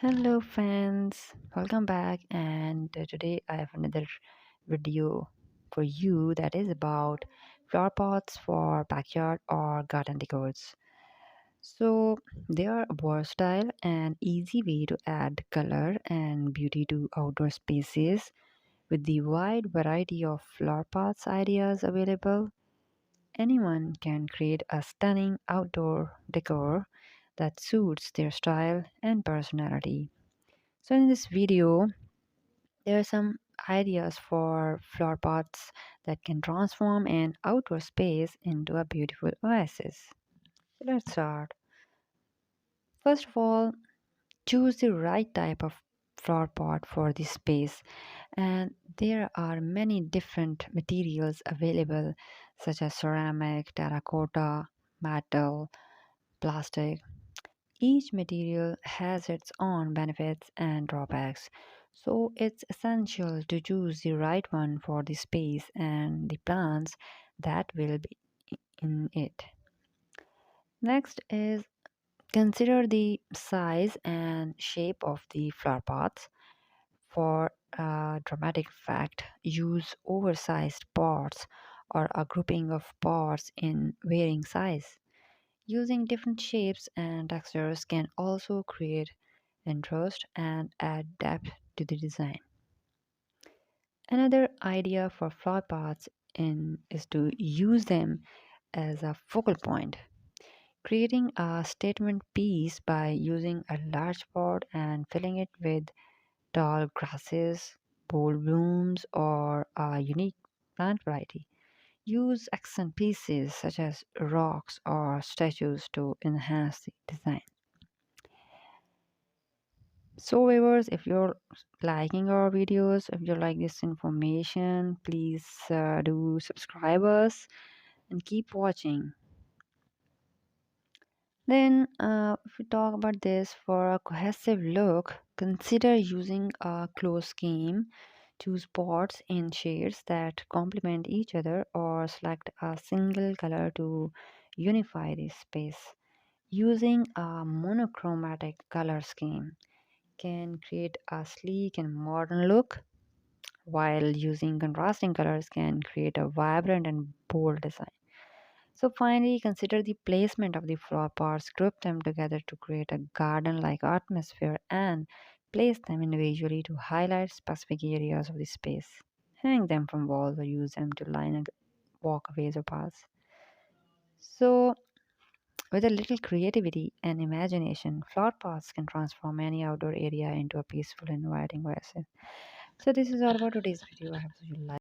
Hello, friends. Welcome back. And today I have another video for you that is about flower pots for backyard or garden decors. So, they are a versatile and easy way to add color and beauty to outdoor spaces. With the wide variety of flower pots ideas available, anyone can create a stunning outdoor decor that suits their style and personality. So in this video, there are some ideas for flower pots that can transform an outdoor space into a beautiful oasis. So let's start. First of all, choose the right type of flower pot for this space, and there are many different materials available such as ceramic, terracotta, metal, plastic. Each material has its own benefits and drawbacks, so it's essential to choose the right one for the space and the plants that will be in it. Next is consider the size and shape of the flower pots. For a dramatic effect, use oversized pots or a grouping of pots in varying size. Using different shapes and textures can also create interest and add depth to the design. Another idea for flower pots is to use them as a focal point, creating a statement piece by using a large pot and filling it with tall grasses, bold blooms, or a unique plant variety. Use accent pieces such as rocks or statues to enhance the design. So, viewers, if you're liking our videos, if you like this information, please do subscribe us and keep watching. Then, if we talk about this for a cohesive look, consider using a close scheme. Choose pots in shades that complement each other, or select a single color to unify the space. Using a monochromatic color scheme can create a sleek and modern look, while using contrasting colors can create a vibrant and bold design. So, finally, consider the placement of the flower pots. Group them together to create a garden like atmosphere and place them individually to highlight specific areas of the space. Hang them from walls or use them to line walkways or paths. So, with a little creativity and imagination, flower pots can transform any outdoor area into a peaceful, inviting oasis. So this is all about today's video. I hope you like.